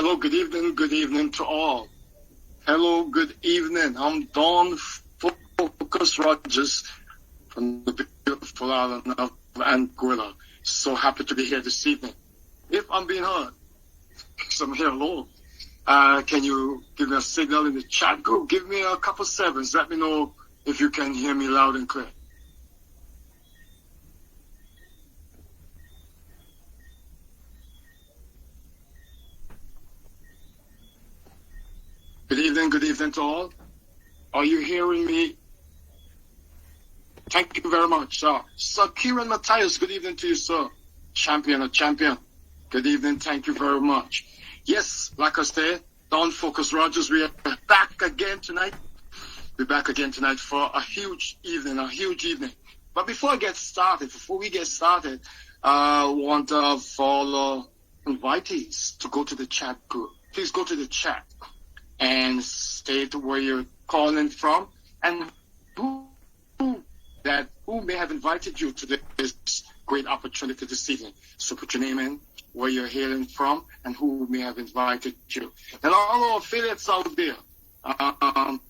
Hello, good evening to all. Hello, good evening. I'm Don Focus Rogers from the beautiful island of Anguilla. So happy to be here this evening. If I'm being heard, because I'm here alone, can you give me a signal in the chat group? Give me a couple seconds. Let me know if you can hear me loud and clear. Good evening to all. Are you hearing me? Thank you very much, sir. Sir Kieran Matthias, good evening to you, sir. Champion. Good evening, thank you very much. Yes, like I said, Don Focus Rogers, we are back again tonight. We're back again tonight for a huge evening. But before we get started, I want for all invitees to go to the chat group. Please go to the chat and state where you're calling from and who may have invited you to this great opportunity this evening. So put your name in, where you're hailing from, and who may have invited you. And all our affiliates out there,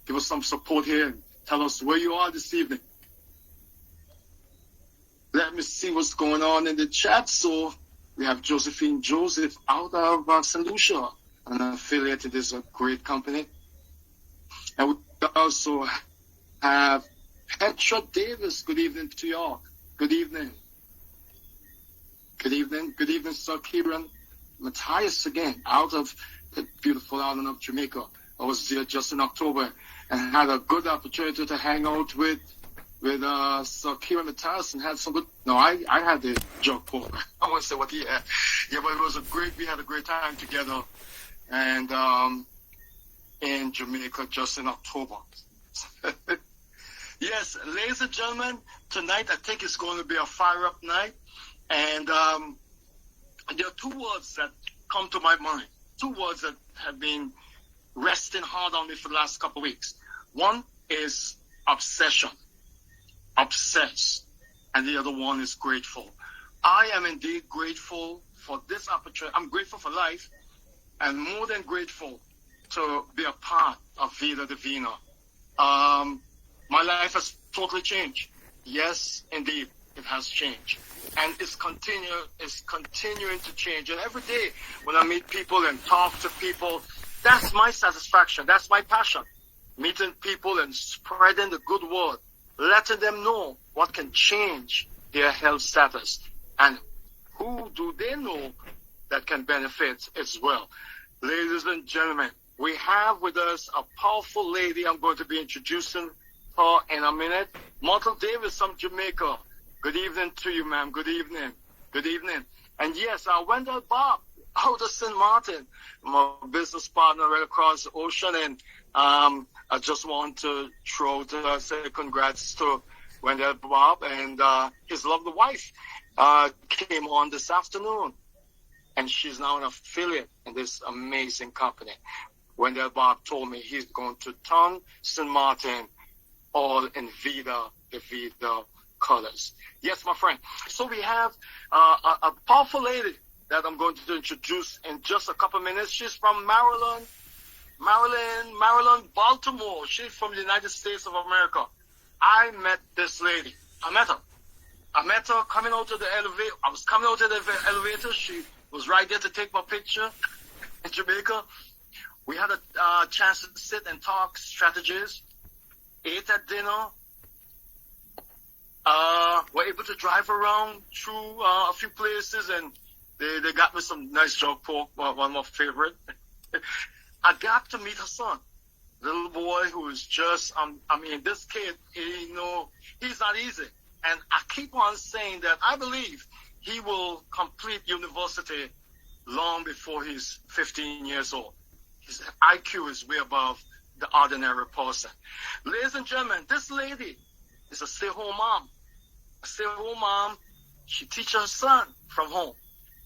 give us some support here and tell us where you are this evening. Let me see what's going on in the chat. So we have Josephine Joseph out of St. Lucia, an affiliate to this great company. And we also have Petra Davis. Good evening to you all. Good evening. Good evening, Sir Kieran Matthias again, out of the beautiful island of Jamaica. I was there just in October and had a good opportunity to hang out with Sir Kieran Matthias and had some good. No, I had the jug pork. I won't say what he had. Yeah, but it was we had a great time together. And in Jamaica just in October. Yes, ladies and gentlemen, tonight I think it's going to be a fire-up night. And there are two words that come to my mind. Two words that have been resting hard on me for the last couple of weeks. One is obsession. Obsessed. And the other one is grateful. I am indeed grateful for this opportunity. I'm grateful for life. And more than grateful to be a part of Vida Divina. My life has totally changed. Yes, indeed, it has changed. And it's continuing to change. And every day when I meet people and talk to people, that's my satisfaction. That's my passion. Meeting people and spreading the good word. Letting them know what can change their health status. And who do they know that can benefit as well. Ladies and gentlemen, we have with us a powerful lady. I'm going to be introducing her in a minute. Myrtle Davis from Jamaica. Good evening to you, ma'am. Good evening. And yes, Wendell Bob out of St. Martin, my business partner right across the ocean. And I just want to say congrats to Wendell Bob and his lovely wife came on this afternoon. And she's now an affiliate in this amazing company. Wendell Bob told me he's going to turn St. Martin all in Vida colors. Yes, my friend. So we have a powerful lady that I'm going to introduce in just a couple minutes. She's from Maryland, Baltimore. She's from the United States of America. I met this lady. I met her coming out of the elevator. I was coming out of the elevator. She was right there to take my picture in Jamaica. We had a chance to sit and talk strategies, ate at dinner, were able to drive around through a few places, and they got me some nice jog pork, one of my favorite. I got to meet her son, little boy who is just, this kid, he's not easy. And I keep on saying that I believe he will complete university long before he's 15 years old. His IQ is way above the ordinary person. Ladies and gentlemen, this lady is a stay-home mom. She teaches her son from home.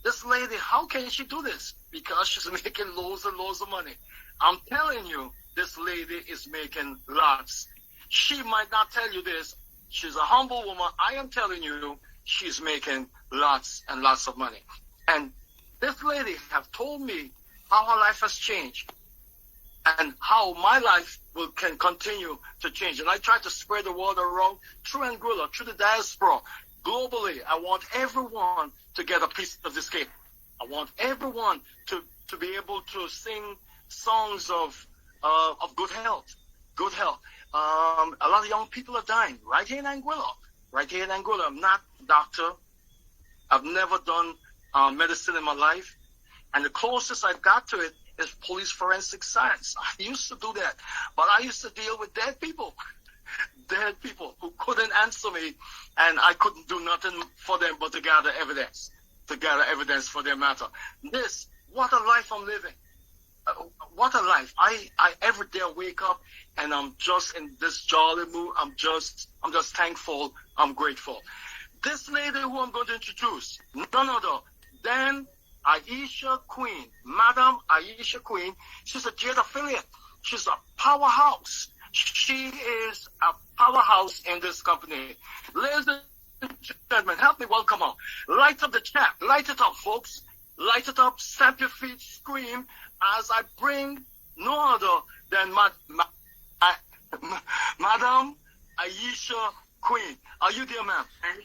This lady, how can she do this? Because she's making loads and loads of money. I'm telling you, this lady is making lots. She might not tell you this. She's a humble woman. I am telling you, she's making lots and lots of money. And this lady have told me how her life has changed, and how my life can continue to change. And I try to spread the word around through Anguilla, through the diaspora. Globally, I want everyone to get a piece of this cake. I want everyone to be able to sing songs of good health. Good health. A lot of young people are dying right here in Anguilla. Right here in Anguilla. I'm not a doctor. I've never done medicine in my life. And the closest I got to it is police forensic science. I used to do that. But I used to deal with dead people. Dead people who couldn't answer me, and I couldn't do nothing for them but to gather evidence. To gather evidence for their matter. What a life I'm living. What a life. I every day I wake up and I'm just in this jolly mood. I'm just thankful. I'm grateful. This lady who I'm going to introduce, none other than Aisha Queen. Madam Aisha Queen. She's a Jade affiliate. She's a powerhouse. She is a powerhouse in this company. Ladies and gentlemen, help me welcome her. Light up the chat. Light it up, folks. Light it up. Stamp your feet. Scream as I bring no other than Madam Aisha Queen. Are you there, ma'am? I'm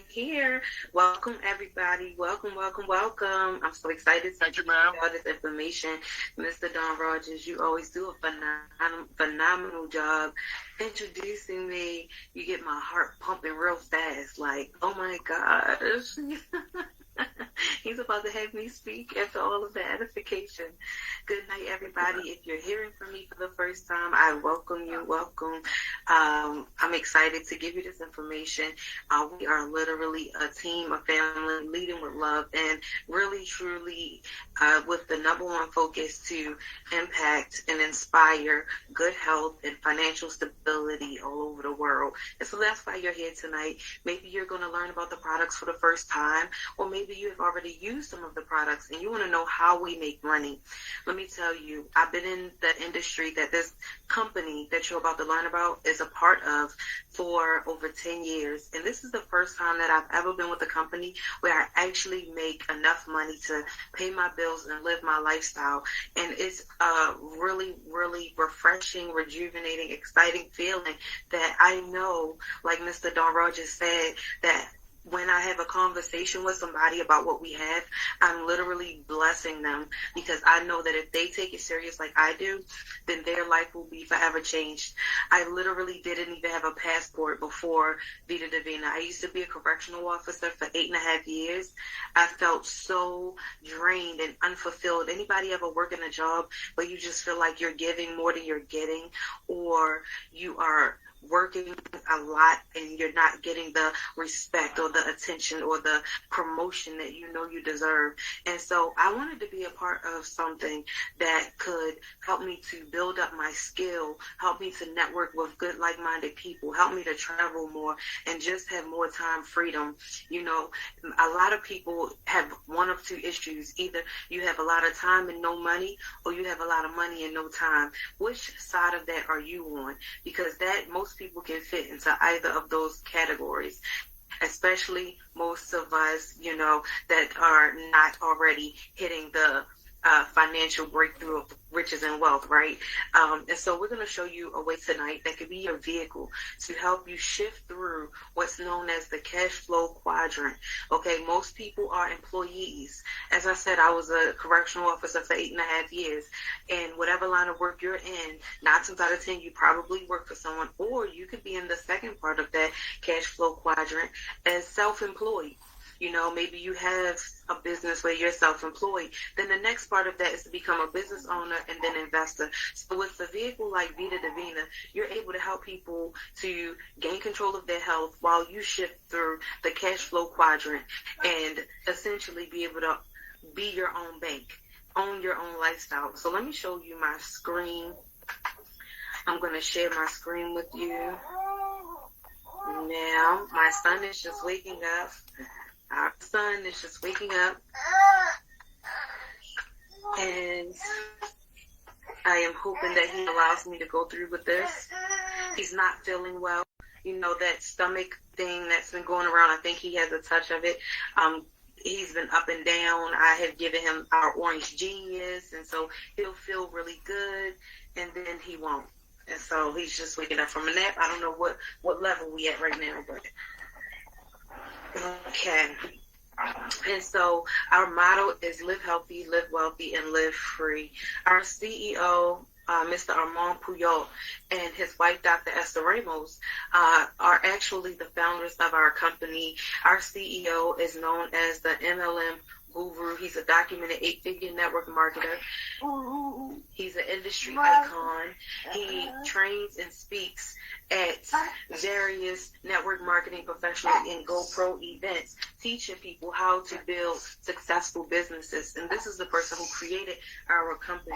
here. Welcome, everybody. Welcome. I'm so excited Thank you, ma'am. All this information. Mr. Don Rogers, you always do a phenomenal job introducing me. You get my heart pumping real fast. Like, oh my gosh. He's about to have me speak after all of the edification. Good night, everybody. If you're hearing from me for the first time, I welcome you. Welcome. I'm excited to give you this information. We are literally a team, a family, leading with love, and really, truly, with the number one focus to impact and inspire good health and financial stability all over the world. And so that's why you're here tonight. Maybe you're going to learn about the products for the first time, or maybe you have already used some of the products and you want to know how we make money. Let me tell you, I've been in the industry that this company that you're about to learn about is a part of for over 10 years. And this is the first time that I've ever been with a company where I actually make enough money to pay my bills and live my lifestyle. And it's a really, really refreshing, rejuvenating, exciting feeling that I know, like Mr. Don Rogers said, that when I have a conversation with somebody about what we have, I'm literally blessing them, because I know that if they take it serious like I do, then their life will be forever changed. I literally didn't even have a passport before Vida Divina. I used to be a correctional officer for 8.5 years. I felt so drained and unfulfilled. Anybody ever work in a job where you just feel like you're giving more than you're getting, or you are working a lot and you're not getting the respect or the attention or the promotion that you know you deserve? And so I wanted to be a part of something that could help me to build up my skill, help me to network with good, like-minded people, help me to travel more and just have more time freedom. You know, a lot of people have one of two issues. Either you have a lot of time and no money, or you have a lot of money and no time. Which side of that are you on? Because that most people can fit into either of those categories, especially most of us, you know, that are not already hitting the financial breakthrough of riches and wealth, right? And so we're going to show you a way tonight that could be your vehicle to help you shift through what's known as the cash flow quadrant. Okay, most people are employees. As I said, I was a correctional officer for 8.5 years, and whatever line of work you're in, 9 times out of 10, you probably work for someone, or you could be in the second part of that cash flow quadrant as self-employed. You know, maybe you have a business where you're self-employed. Then the next part of that is to become a business owner and then investor. So with a vehicle like Vida Divina, you're able to help people to gain control of their health while you shift through the cash flow quadrant and essentially be able to be your own bank, own your own lifestyle. So let me show you my screen. I'm going to share my screen with you. Now, my son is just waking up. Our son is just waking up, and I am hoping that he allows me to go through with this. He's not feeling well. You know, that stomach thing that's been going around, I think he has a touch of it. he's been up and down. I have given him our Orange Genius, and so he'll feel really good, and then he won't. And so he's just waking up from a nap. I don't know what level we at right now, but okay. And so our motto is live healthy, live wealthy, and live free. Our CEO, Mr. Armand Puyol, and his wife, Dr. Esther Ramos, are actually the founders of our company. Our CEO is known as the MLM guru. He's a documented 8-figure network marketer. He's an industry icon. He trains and speaks at various network marketing professional and GoPro events, teaching people how to build successful businesses. And this is the person who created our company.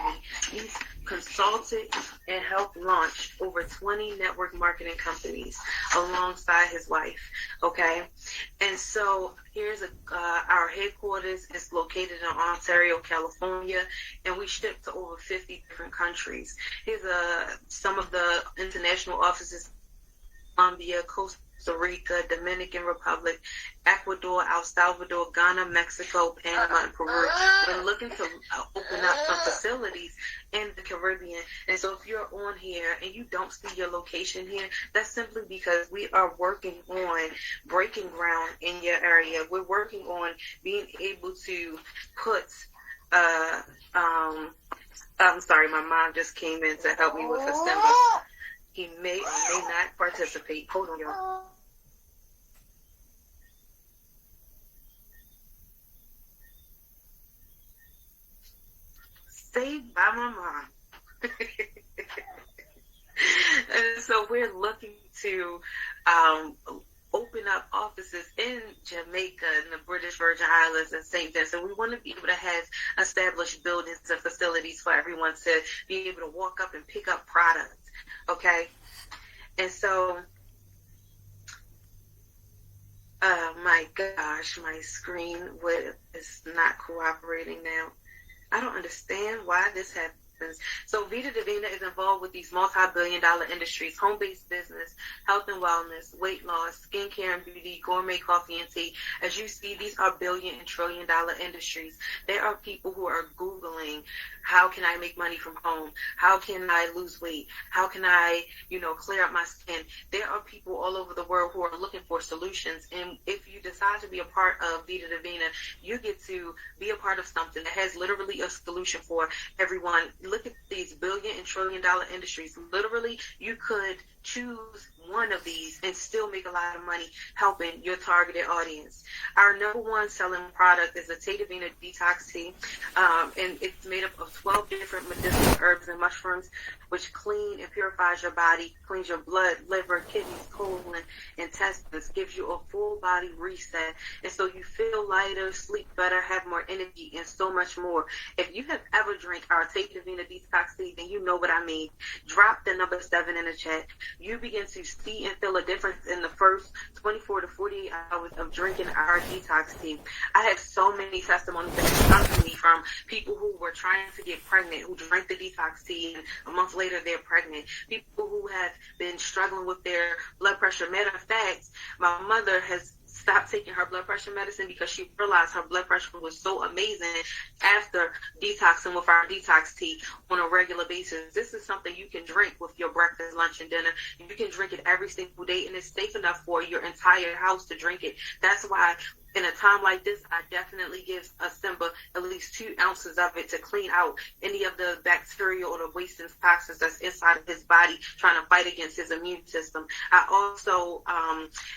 He's consulted and helped launch over 20 network marketing companies alongside his wife. Okay, and so here's our headquarters is located in Ontario, California, and we ship to over 50 different countries. Here's some of the international offices: Colombia, Costa Rica, Dominican Republic, Ecuador, El Salvador, Ghana, Mexico, Panama, and Peru. We're looking to open up some facilities in the Caribbean. And so if you're on here and you don't see your location here, that's simply because we are working on breaking ground in your area. We're working on being able to put I'm sorry, my mom just came in to help me with a Simba. He may or may not participate. Hold on, y'all. Saved by my mom. And so we're looking to open up offices in Jamaica and the British Virgin Islands and St. Vincent. We want to be able to have established buildings and facilities for everyone to be able to walk up and pick up products. Okay? And so, my gosh, my screen is not cooperating now. I don't understand why this happens. So Vida Divina is involved with these multi-billion-dollar industries: home-based business, health and wellness, weight loss, skincare and beauty, gourmet coffee and tea. As you see, these are billion and trillion-dollar industries. There are people who are Googling, how can I make money from home? How can I lose weight? How can I, clear up my skin? There are people all over the world who are looking for solutions. And if you decide to be a part of Vida Divina, you get to be a part of something that has literally a solution for everyone. Look at these billion and trillion-dollar industries. Literally, you could choose one of these and still make a lot of money helping your targeted audience. Our number one selling product is the Vida Divina Detox Tea, and it's made up of 12 different medicinal herbs and mushrooms, which clean and purifies your body, cleans your blood, liver, kidneys, colon, intestines, gives you a full body reset, and so you feel lighter, sleep better, have more energy, and so much more. If you have ever drank our Vida Divina Detox Tea, then you know what I mean. Drop the number 7 in the chat. You begin to see and feel a difference in the first 24 to 48 hours of drinking our detox tea. I have so many testimonies that come to me from people who were trying to get pregnant, who drank the detox tea, and a month later they're pregnant. People who have been struggling with their blood pressure. Matter of fact, my mother has stopped taking her blood pressure medicine because she realized her blood pressure was so amazing after detoxing with our detox tea on a regular basis. This is something you can drink with your breakfast, lunch, and dinner. You can drink it every single day, and it's safe enough for your entire house to drink it. That's why in a time like this, I definitely give a Simba at least 2 ounces of it to clean out any of the bacteria or the waste and toxins that's inside of his body trying to fight against his immune system. I also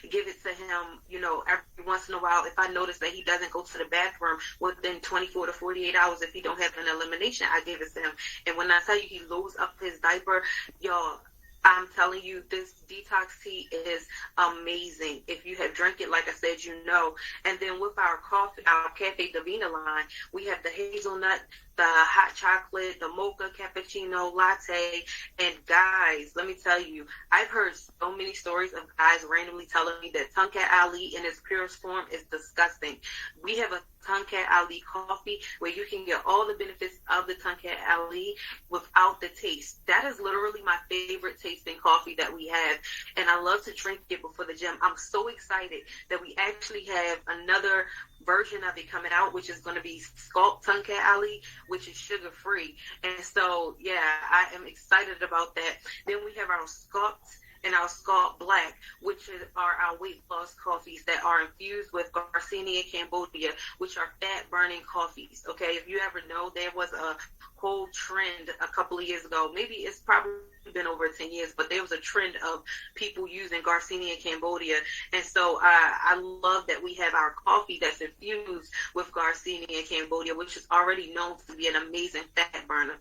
give it to him, every once in a while if I notice that he doesn't go to the bathroom within 24 to 48 hours. If he don't have an elimination, I give it to him. And when I tell you he loads up his diaper, y'all, I'm telling you, this detox tea is amazing. If you have drank it, like I said, you know. And then with our coffee, our Cafe Divina line, we have the hazelnut, the hot chocolate, the mocha, cappuccino, latte. And guys, let me tell you, I've heard so many stories of guys randomly telling me that Tonkat Ali in its purest form is disgusting. We have a Tonkat Ali coffee where you can get all the benefits of the Tonkat Ali without the taste. That is literally my favorite tasting coffee that we have, and I love to drink it before the gym. I'm so excited that we actually have another version of it coming out, which is going to be Sculpt Tunka Ali, which is sugar free. And so, yeah, I am excited about that. Then we have our Sculpt and our Sculpt Black, which are our weight loss coffees that are infused with Garcinia Cambodia, which are fat burning coffees. Okay, if you ever know, there was a whole trend a couple of years ago. Maybe it's probably been over 10 years, but there was a trend of people using Garcinia Cambodia. And so I love that we have our coffee that's infused with Garcinia Cambodia, which is already known to be an amazing fat burner.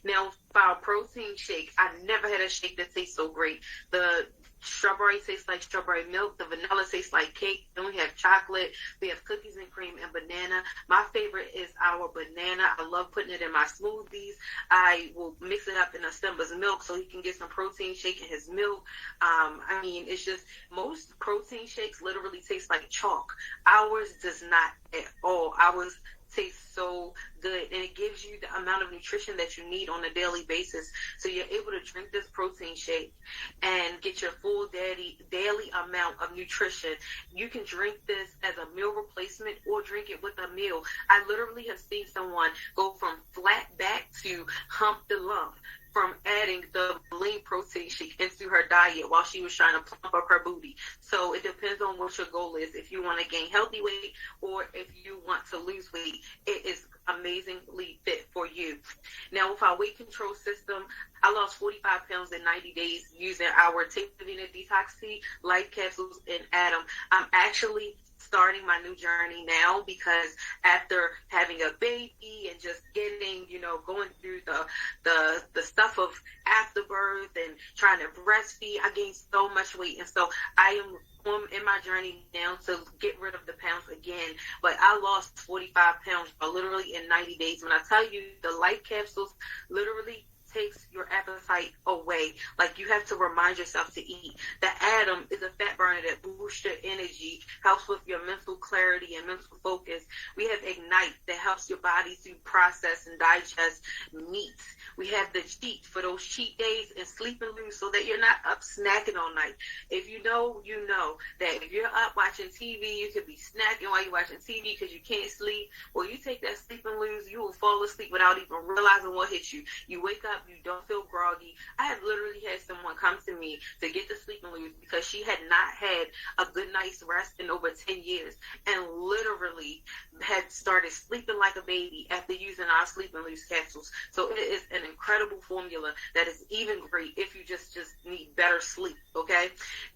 Now, for our protein shake, I never had a shake that tastes so great. The strawberry tastes like strawberry milk. The vanilla tastes like cake. Then we have chocolate. We have cookies and cream and banana. My favorite is our banana. I love putting it in my smoothies. I will mix it up in a Simba's milk so he can get some protein shake in his milk. I mean, it's just, most protein shakes literally taste like chalk. Ours does not at all. Ours tastes so good, and it gives you the amount of nutrition that you need on a daily basis. So you're able to drink this protein shake and get your full daily amount of nutrition. You can drink this as a meal replacement or drink it with a meal. I literally have seen someone go from flat back to hump the lump from adding the lean protein shake into her diet while she was trying to plump up her booty. So it depends on what your goal is. If you want to gain healthy weight or if you want to lose weight, it is amazingly fit for you. Now, with our weight control system, I lost 45 pounds in 90 days using our Vida Divina Detox Tea, Life Capsules, and Atom. I'm actually starting my new journey now because after having a baby and just getting, going through the stuff of afterbirth and trying to breastfeed, I gained so much weight. And so I am in my journey now to get rid of the pounds again. But I lost 45 pounds literally in 90 days. When I tell you, the Life Capsules literally takes your appetite away. Like, you have to remind yourself to eat. The Atom is a fat burner that boosts your energy, helps with your mental clarity and mental focus. We have Ignite that helps your body to process and digest meats. We have the Cheat for those cheat days and sleep and lose so that you're not up snacking all night. If you know, you know that if you're up watching TV, you could be snacking while you're watching TV because you can't sleep. Well, you take that sleep and lose, you will fall asleep without even realizing what hit you. You wake up, you don't feel groggy. I have literally had someone come to me to get the sleep and lose because she had not had a good night's rest in over 10 years and literally had started sleeping like a baby after using our sleep and lose capsules. So it is an incredible formula that is even great if you just need better sleep, okay?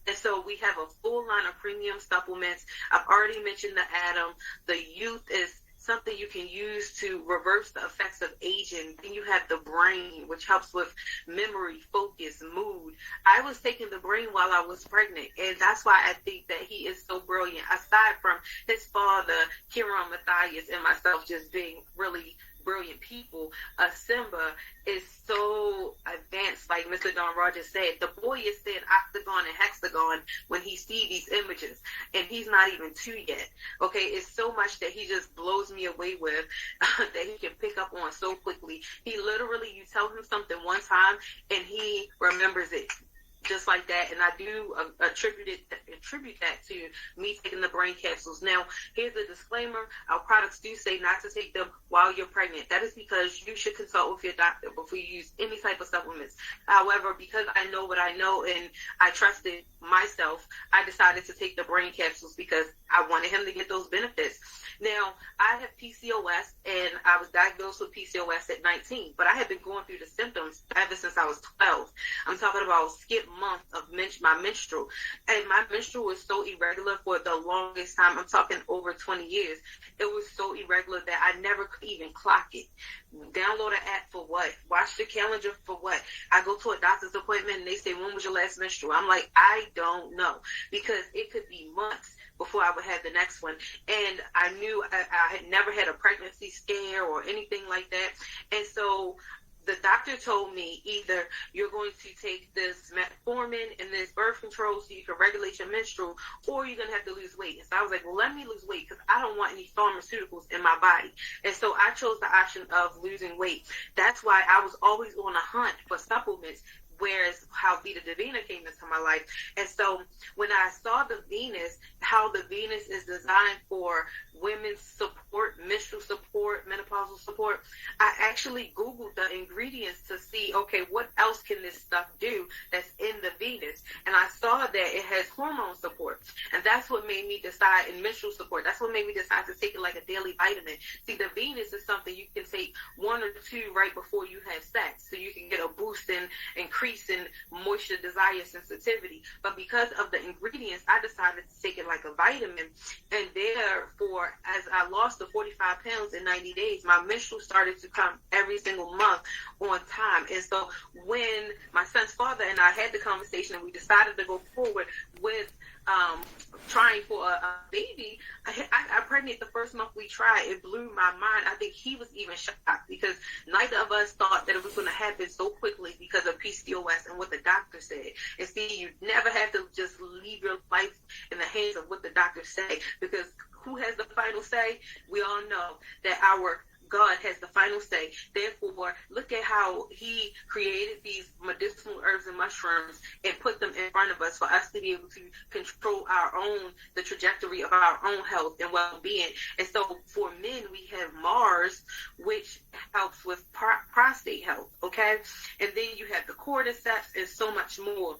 And so we have a full line of premium supplements. I've already mentioned the Atom. The Youth is something you can use to reverse the effects of aging. Then you have the Brain, which helps with memory, focus, mood. I was taking the Brain while I was pregnant, and that's why I think that he is so brilliant. Aside from his father, Kieran Matthias, and myself just being really brilliant people, Simba is so advanced, like Mr. Don Rogers said. The boy is saying octagon and hexagon when he sees these images, and he's not even 2 yet. Okay, it's so much that he just blows me away with that he can pick up on so quickly. He literally, you tell him something one time, and he remembers it. Just like that, and I do attribute that to me taking the Brain capsules. Now, here's a disclaimer. Our products do say not to take them while you're pregnant. That is because you should consult with your doctor before you use any type of supplements. However, because I know what I know and I trusted myself, I decided to take the Brain capsules because I wanted him to get those benefits. Now, I have PCOS, and I was diagnosed with PCOS at 19, but I had been going through the symptoms ever since I was 12. I'm talking about skip month of my menstrual, and my menstrual was so irregular for the longest time. I'm talking over 20 years. It was so irregular that I never could even clock it. Download an app for what? Watch the calendar for what? I go to a doctor's appointment and they say, when was your last menstrual? I'm like, I don't know, because it could be months before I would have the next one. And I knew I had never had a pregnancy scare or anything like that. And so the doctor told me either you're going to take this metformin and this birth control so you can regulate your menstrual, or you're going to have to lose weight. And so I was like, well, let me lose weight because I don't want any pharmaceuticals in my body. And so I chose the option of losing weight. That's why I was always on a hunt for supplements whereas how Vida Divina came into my life. And so when I saw the Venus, how the Venus is designed for women's support, menstrual support, menopausal support, I actually Googled the ingredients to see, okay, what else can this stuff do that's in the Venus? And I saw that it has hormone support. And that's what made me decide, in menstrual support, that's what made me decide to take it like a daily vitamin. See, the Venus is something you can take 1 or 2 right before you have sex, so you can get a boost in increase in moisture, desire, sensitivity. But because of the ingredients, I decided to take it like a vitamin. And therefore, as I lost the 45 pounds in 90 days, my menstrual started to come every single month on time. And so when my son's father and I had the conversation and we decided to go forward with trying for a baby, I pregnant the first month we tried. It blew my mind. I think he was even shocked because neither of us thought that it was going to happen so quickly because of PCOS and what the doctor said. And see, you never have to just leave your life in the hands of what the doctors say, because who has the final say? We all know that our God has the final say. Therefore, look at how he created these medicinal herbs and mushrooms and put them in front of us for us to be able to control the trajectory of our own health and well-being. And so for men, we have Mars, which helps with prostate health, okay? And then you have the cordyceps and so much more.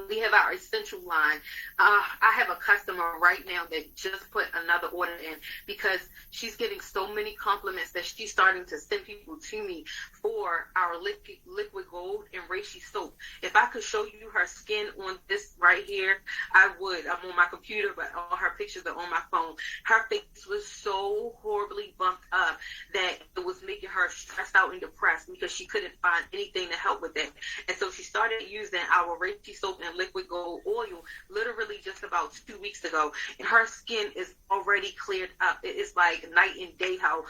We have our essential line. I have a customer right now that just put another order in because she's getting so many compliments that she's starting to send people to me for our liquid gold and reishi soap. If I could show you her skin on this right here, I would. I'm on my computer, but all her pictures are on my phone. Her face was so horribly bumped up that it was making her stressed out and depressed because she couldn't find anything to help with that. And so she started using our reishi soap and liquid gold oil literally just about 2 weeks ago, and her skin is already cleared up. It is like night and day how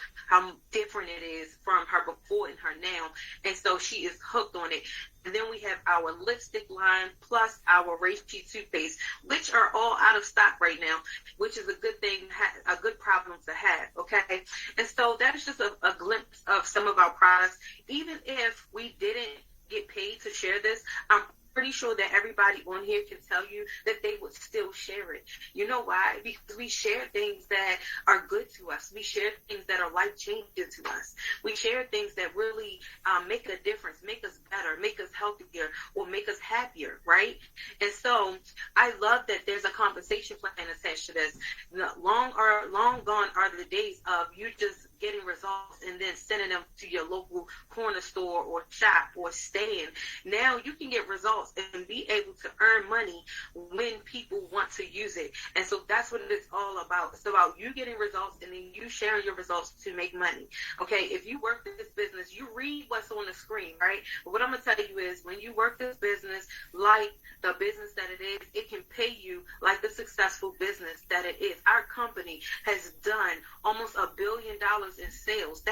different it is from her before and her now. And so she is hooked on it. And then we have our lipstick line plus our reishi toothpaste, which are all out of stock right now, which is a good thing, a good problem to have, okay? And so that is just a glimpse of some of our products. Even if we didn't get paid to share this, I'm pretty sure that everybody on here can tell you that they would still share it. You know why? Because we share things that are good to us. We share things that are life-changing to us. We share things that really make a difference, make us better, make us healthier, or make us happier, right? And so I love that there's a compensation plan attached to this. Long gone are the days of you just getting results and then sending them to your local corner store or shop or stand. Now you can get results and be able to earn money when people want to use it. And so that's what it's all about. It's about you getting results and then you sharing your results to make money. Okay, if you work this business, you read what's on the screen, right? But what I'm going to tell you is when you work this business like the business that it is, it can pay you like the successful business that it is. Our company has done almost $1 billion in sales.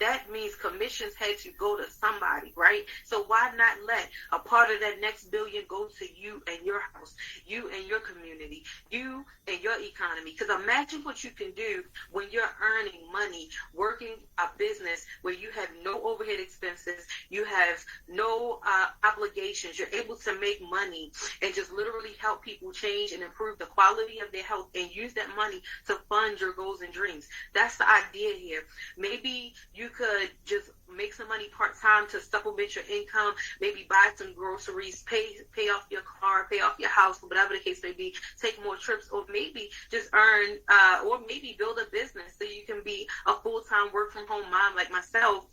That means commissions had to go to somebody, right? So why not let a part of that next billion go to you and your house, you and your community, you and your economy? Because imagine what you can do when you're earning money, working a business where you have no overhead expenses, you have no obligations, you're able to make money and just literally help people change and improve the quality of their health and use that money to fund your goals and dreams. That's the idea here. Maybe you could just make some money part-time to supplement your income, maybe buy some groceries, pay off your car, pay off your house, whatever the case may be, take more trips, or maybe just earn, or maybe build a business so you can be a full-time work-from-home mom like myself,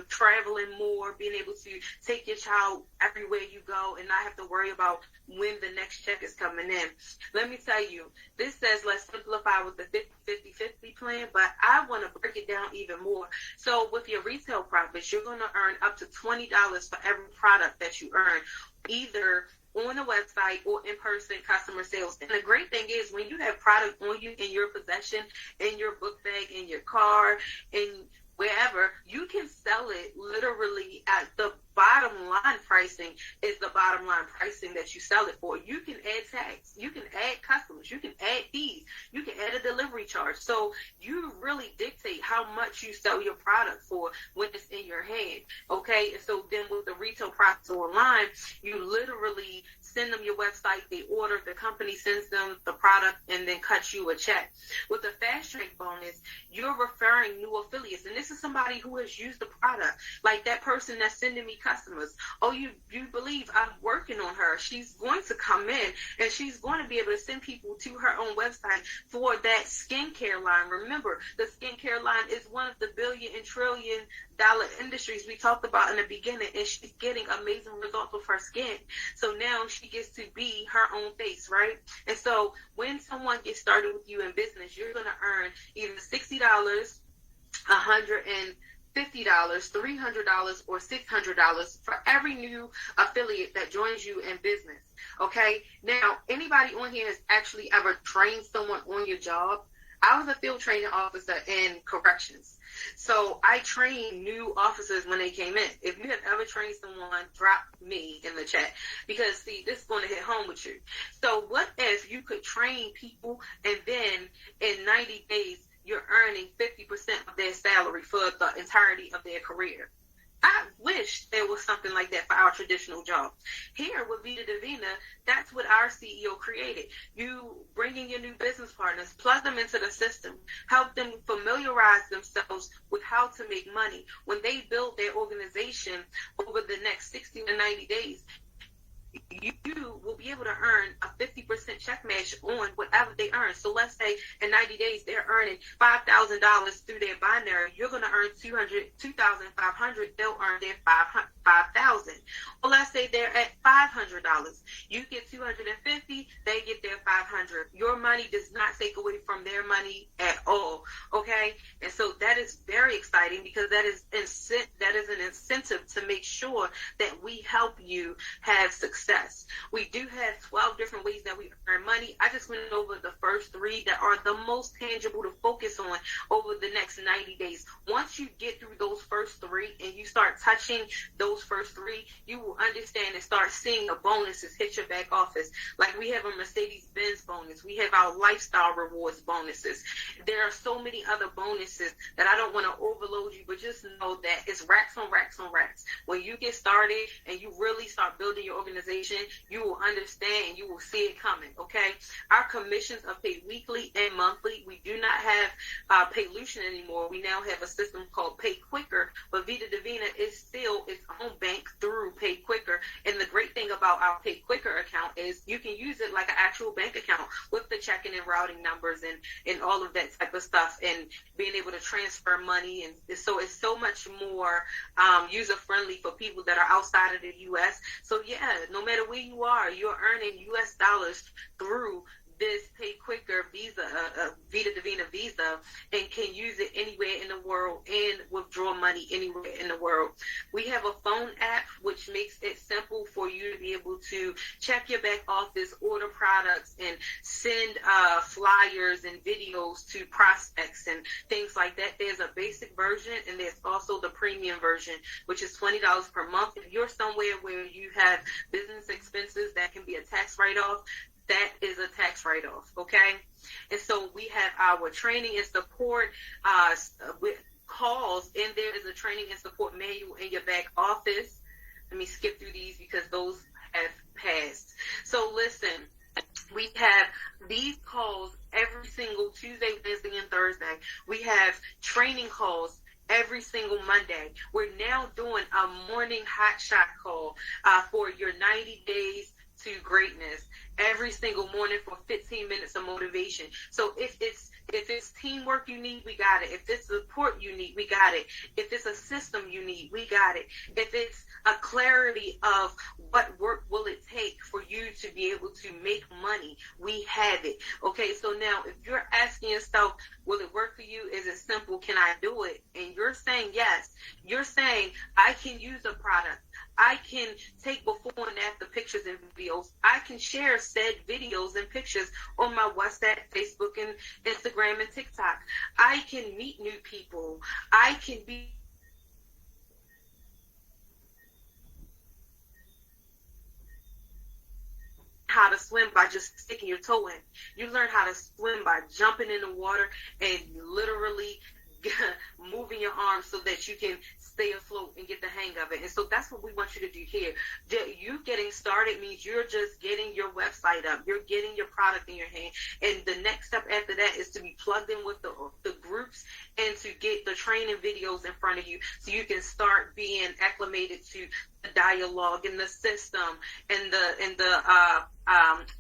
traveling more, being able to take your child everywhere you go and not have to worry about when the next check is coming in. Let me tell you, this says let's simplify with the 50-50-50 plan, but I want to break it down even more. So with your retail profits, you're going to earn up to $20 for every product that you earn, either on the website or in-person customer sales. And the great thing is when you have product on you in your possession, in your book bag, in your car, in wherever, you can sell it literally at the bottom line pricing is the bottom line pricing that you sell it for. You can add tax, you can add customers, you can add fees, you can add a delivery charge. So you really dictate how much you sell your product for when it's in your hand. Okay, and so then with the retail products online, you literally send them your website, they order, the company sends them the product, and then cuts you a check. With the fast track bonus, you're referring new affiliates, and this is somebody who has used the product, like that person that's sending me customers. Oh, you believe I'm working on her? She's going to come in, and she's going to be able to send people to her own website for that skincare line. Remember, the skincare line is one of the billion and trillion dollar industries we talked about in the beginning, and she's getting amazing results with her skin. So now she gets to be her own face, right? And so when someone gets started with you in business, you're going to earn either $60, $150, $300, or $600 for every new affiliate that joins you in business. Okay? Now, anybody on here has actually ever trained someone on your job? I was a field training officer in corrections. So I trained new officers when they came in. If you have ever trained someone, drop me in the chat. Because, see, this is going to hit home with you. So what if you could train people and then in 90 days, you're earning 50% of their salary for the entirety of their career? I wish there was something like that for our traditional jobs. Here with Vida Divina, that's what our CEO created. You bring in your new business partners, plug them into the system, help them familiarize themselves with how to make money. When they build their organization over the next 60 to 90 days, you will be able to earn a 50% check match on whatever they earn. So let's say in 90 days they're earning $5,000 through their binary. You're going to earn $2,500. They'll earn their $5,000. Well, let's say they're at $500. You get $250. They get their $500. Your money does not take away from their money at all. Okay, and so that is very exciting because that is an incentive to make sure that we help you have success. We do have 12 different ways that we earn money. I just went over the first 3 that are the most tangible to focus on over the next 90 days. Once you get through those first 3 and you start touching those first 3, you will understand and start seeing the bonuses hit your back office. Like we have a Mercedes-Benz bonus. We have our lifestyle rewards bonuses. There are so many other bonuses that I don't want to overload you, but just know that it's racks on racks on racks. When you get started and you really start building your organization, you will understand and you will see it coming, okay? Our commissions are paid weekly and monthly. We do not have Paylution anymore. We now have a system called Pay Quicker, but Vida Divina is still its own bank through Pay Quicker. And the great thing about our Pay Quicker account is you can use it like an actual bank account with the checking and routing numbers and all of that type of stuff and being able to transfer money. And so it's so much more user-friendly for people that are outside of the U.S. So, yeah, no matter where you are, you're earning U.S. dollars through this Pay Quicker Visa, Vida Divina Visa, and can use it anywhere in the world and withdraw money anywhere in the world. We have a phone app which makes it simple for you to be able to check your back office, order products, and send flyers and videos to prospects and things like that. There's a basic version and there's also the premium version, which is $20 per month. If you're somewhere where you have business expenses that can be a tax write-off, that is a tax write-off, okay? And so we have our training and support with calls, and there is a training and support manual in your back office. Let me skip through these because those have passed. So listen, we have these calls every single Tuesday, Wednesday, and Thursday. We have training calls every single Monday. We're now doing a morning hot shot call for your 90 days to greatness every single morning for 15 minutes of motivation. So if it's teamwork you need, we got it. If it's support you need, we got it. If it's a system you need, we got it. If it's a clarity of what work will it take for you to be able to make money, we have it. Okay, so now if you're asking yourself, will it work for you? Is it simple? Can I do it? And you're saying yes. You're saying, I can use a product. I can take before and after pictures and videos. I can share said videos and pictures on my WhatsApp, Facebook, and Instagram and TikTok. I can meet new people. I can be to swim by just sticking your toe in. You learn how to swim by jumping in the water and literally moving your arms so that you can stay afloat and get the hang of it. And so that's what we want you to do here. You getting started means you're just getting your website up. You're getting your product in your hand. And the next step after that is to be plugged in with the groups and to get the training videos in front of you so you can start being acclimated to the dialogue and the system and the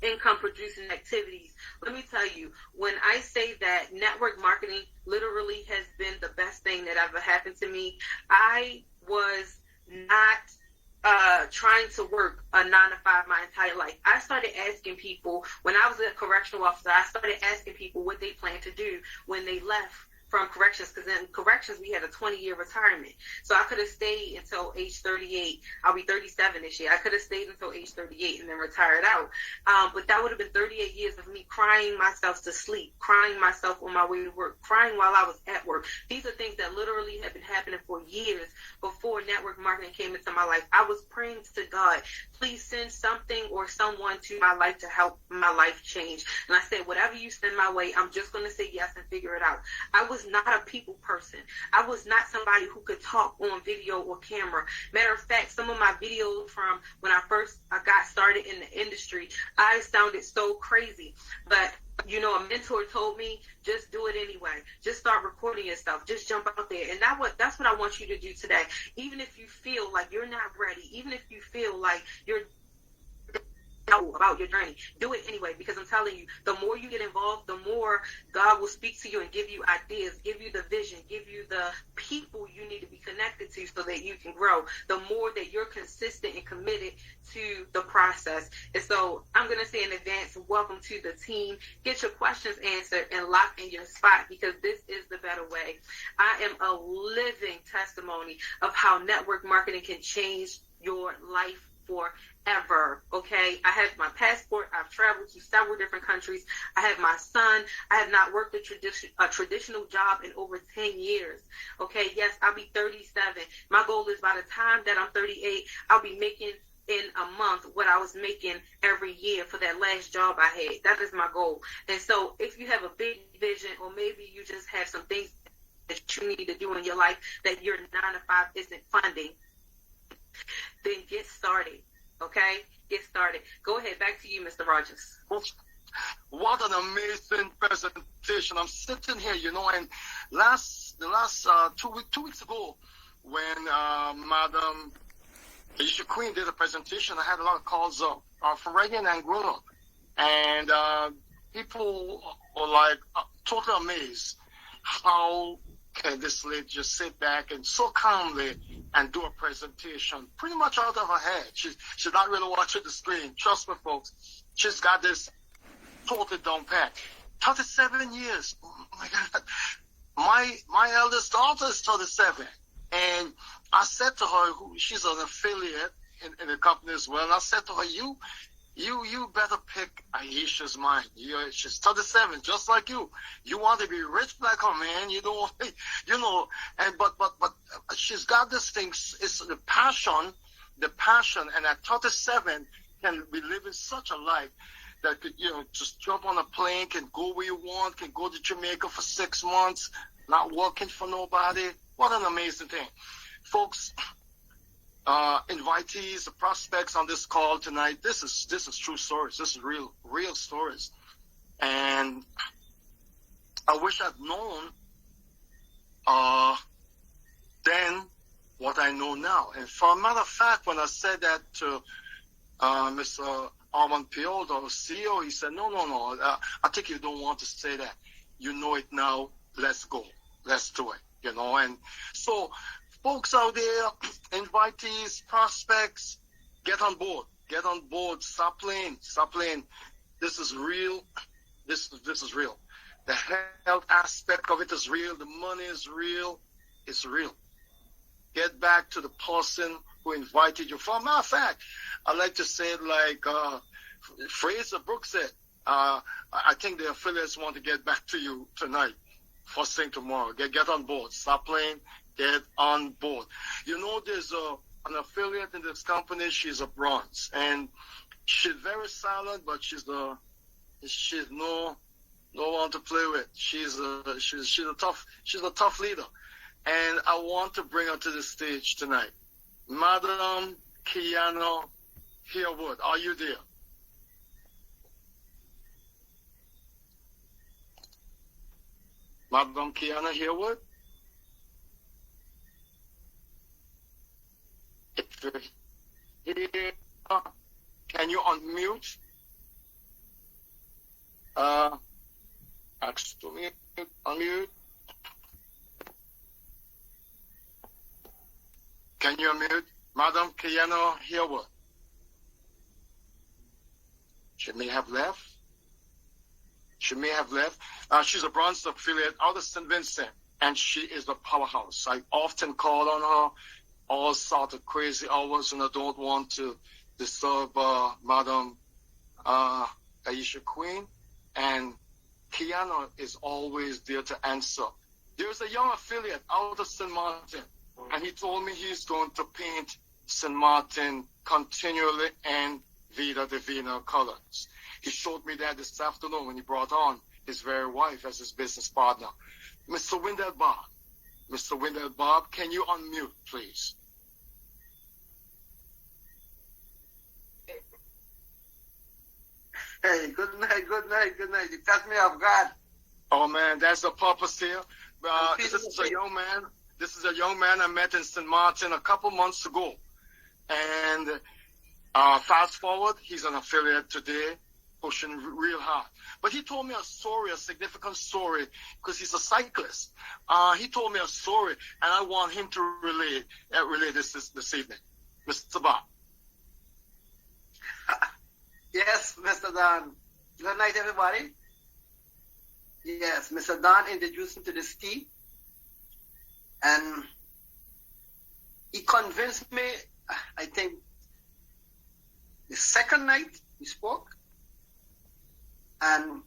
income producing activities. Let me tell you, when I say that network marketing literally has been the best thing that ever happened to me, I was not trying to work a 9 to 5 my entire life. I started asking people, when I was a correctional officer, I started asking people what they planned to do when they left from corrections, because in corrections we had a 20-year retirement. So I could have stayed until age 38. I'll be 37 this year. I could have stayed until age 38 and then retired out. But that would have been 38 years of me crying myself to sleep, crying myself on my way to work, crying while I was at work. These are things that literally have been happening for years before network marketing came into my life. I was praying to God, please send something or someone to my life to help my life change. And I said, whatever you send my way, I'm just going to say yes and figure it out. I was not a people person. I was not somebody who could talk on video or camera. Matter of fact, some of my videos from when I got started in the industry, I sounded so crazy. But you know, a mentor told me, just do it anyway. Just start recording yourself. Just jump out there. And that's what I want you to do today. Even if you feel like you're not ready, even if you feel like you're about your journey, do it anyway, because I'm telling you, the more you get involved, the more God will speak to you and give you ideas, give you the vision, give you the people you need to be connected to so that you can grow, the more that you're consistent and committed to the process. And so I'm going to say in advance, welcome to the team. Get your questions answered and lock in your spot, because this is the better way. I am a living testimony of how network marketing can change your life forever. Okay, I have my passport. I've traveled to several different countries. I have my son. I have not worked a traditional job in over 10 years. Okay, yes, I'll be 37. My goal is by the time that I'm 38, I'll be making in a month what I was making every year for that last job I had. That is my goal. And so if you have a big vision, or maybe you just have some things that you need to do in your life that your 9 to 5 isn't funding, then get started, okay? Get started. Go ahead. Back to you, Mr. Rogers. What an amazing presentation. I'm sitting here, you know, and the last 2 weeks ago, when Madam Aisha Queen did a presentation, I had a lot of calls from Reagan and grown up. And people were like totally amazed. How can this lady just sit back and so calmly and do a presentation pretty much out of her head? She's not really watching the screen. Trust me, folks. She's got this totally down pat. 37 years. Oh, my God. My eldest daughter is 37. And I said to her, she's an affiliate in the company as well, and I said to her, you better pick Aisha's mind. She's 37, just like you. You want to be rich like her, man. You don't, you know. And but she's got this thing. It's the passion, and at 37 can be living such a life that could, you know, just jump on a plane, can go where you want, can go to Jamaica for 6 months, not working for nobody. What an amazing thing, folks. Invitees, the prospects on this call tonight. This is true stories. This is real stories. And I wish I'd known then what I know now. And for a matter of fact, when I said that to Mr. Armand Piot, our CEO, he said, no. I think you don't want to say that. You know it now. Let's go. Let's do it. You know. And so, folks out there, invitees, prospects, get on board. Get on board. Stop playing. This is real. This is real. The health aspect of it is real. The money is real. It's real. Get back to the person who invited you. For a matter of fact, I like to say it like Fraser Brooks said, I think the affiliates want to get back to you tonight. First thing tomorrow. Get on board. Stop playing. Get on board. You know, there's an affiliate in this company. She's a bronze. And She's very silent, but she's no one to play with. She's a tough leader, and I want to bring her to the stage tonight. Madam Kiana Haywood, are you there? Madam Kiana Haywood? If you're here, can you unmute? Ask to unmute. Can you unmute? Madam Kiana Haywood? She may have left. She's a Bronze affiliate out of St. Vincent, and she is a powerhouse. I often call on her all sorts of crazy hours, and I don't want to disturb Madam Aisha Queen. And Kiana is always there to answer. There's a young affiliate out of St. Martin, and he told me he's going to paint St. Martin continually in Vida Divina colors. He showed me that this afternoon when he brought on his very wife as his business partner. Mr. Wendell Bob, can you unmute, please? Hey, good night. You caught me off guard. Oh man, that's the purpose here. This is a young man I met in St. Martin a couple months ago. And fast forward, he's an affiliate today, pushing real hard. But he told me a significant story, because he's a cyclist. He told me a story, and I want him to relay this evening. Mr. Bob. Yes, Mr. Don. Good night, everybody. Yes, Mr. Don introduced me to this tea, and he convinced me, I think, the second night we spoke, and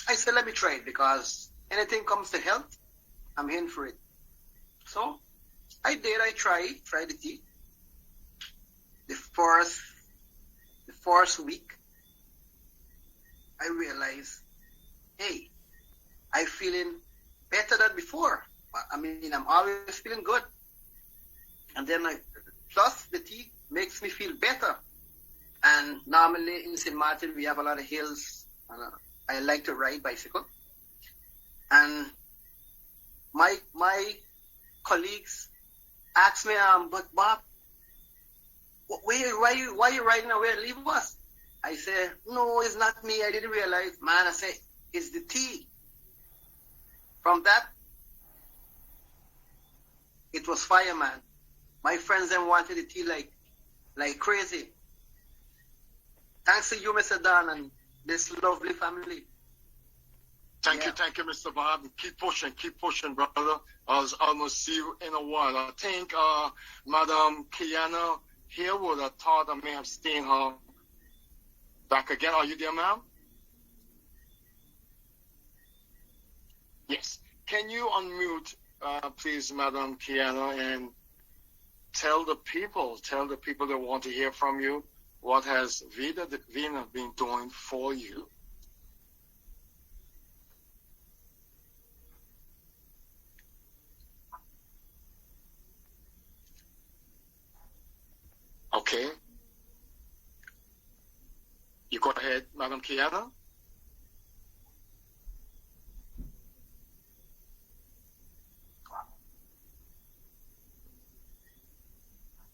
I said, let me try it, because anything comes to health, I'm in for it. So I tried the tea. The first week, I realized, hey, I'm feeling better than before. I mean, I'm always feeling good. And then plus the tea makes me feel better. And normally in St. Martin, we have a lot of hills. And I like to ride bicycle. And my colleagues asked me, but Bob, why you riding away? Leave us. I say, no, it's not me. I didn't realize. Man, I say, it's the tea. From that, it was fire, man. My friends then wanted the tea like crazy. Thanks to you, Mr. Don, and this lovely family. Thank you, Mr. Bob. Keep pushing, brother. I'll almost see you in a while. I think Madam Kiana Haywood, I thought I may have seen her back again. Are you there, ma'am? Yes. Can you unmute, please, Madam Kiana, and tell the people that want to hear from you, what has Vida Divina been doing for you? Okay. You go ahead, Madam Kiana.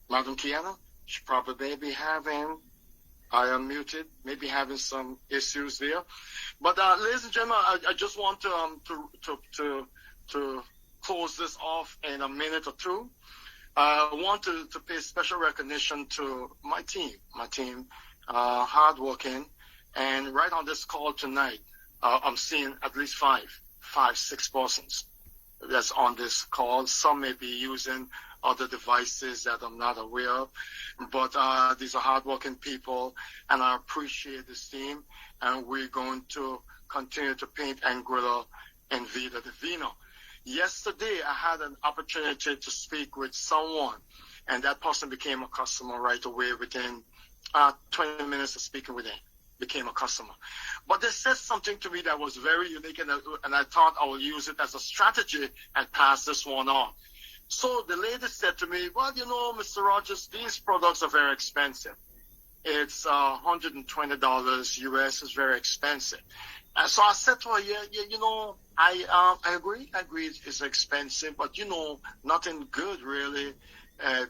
Madam Kiana, she probably may be having, I am muted, maybe having some issues there. But ladies and gentlemen, I just want to close this off in a minute or two. I want to pay special recognition to my team, hardworking, and right on this call tonight, I'm seeing at least six persons that's on this call. Some may be using other devices that I'm not aware of, but these are hardworking people, and I appreciate this team, and we're going to continue to paint and glitter in Vida Divina. Yesterday, I had an opportunity to speak with someone, and that person became a customer right away within 20 minutes of speaking with him, became a customer. But they said something to me that was very unique, and I thought I would use it as a strategy and pass this one on. So the lady said to me, well, you know, Mr. Rogers, these products are very expensive. It's $120 US, is very expensive. And so I said to her, yeah, you know, I agree it's expensive, but you know, nothing good really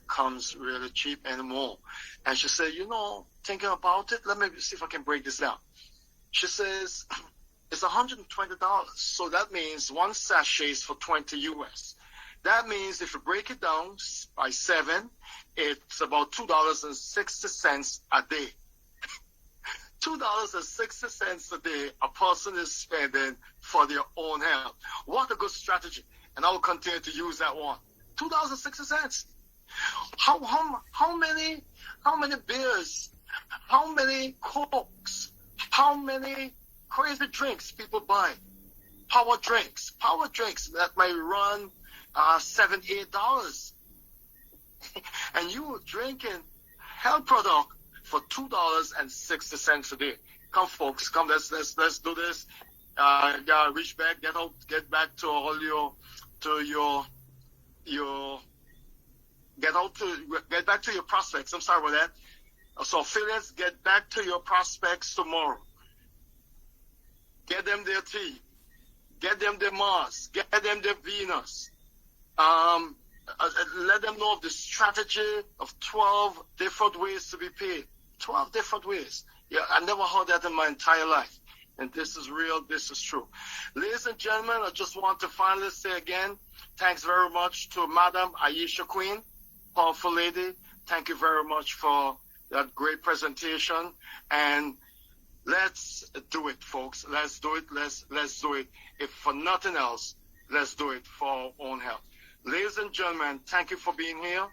comes really cheap anymore. And she said, you know, thinking about it, let me see if I can break this down. She says, it's $120. So that means one sachet is for 20 US. That means if you break it down by 7, it's about $2.60 a day. $2.60 a day a person is spending for their own health. What a good strategy. And I will continue to use that one. $2.60. How many beers, how many Cokes, how many crazy drinks people buy? Power drinks that might run $7, $8. And you drinking health product for $2.60 a day. Come, folks, come. Let's do this. Reach back, get back to all get back to your prospects. I'm sorry about that. So affiliates, get back to your prospects tomorrow. Get them their tea. Get them their Mars. Get them their Venus. Let them know of the strategy of 12 different ways to be paid. 12 different ways. Yeah, I never heard that in my entire life. And this is real, this is true. Ladies and gentlemen, I just want to finally say again, thanks very much to Madam Aisha Queen, powerful lady. Thank you very much for that great presentation. And let's do it, folks. Let's do it. Let's do it. If for nothing else, let's do it for our own health. Ladies and gentlemen, thank you for being here.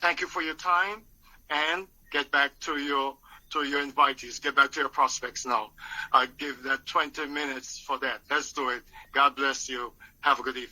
Thank you for your time. And get back to your invitees. Get back to your prospects now. I give that 20 minutes for that. Let's do it. God bless you. Have a good evening.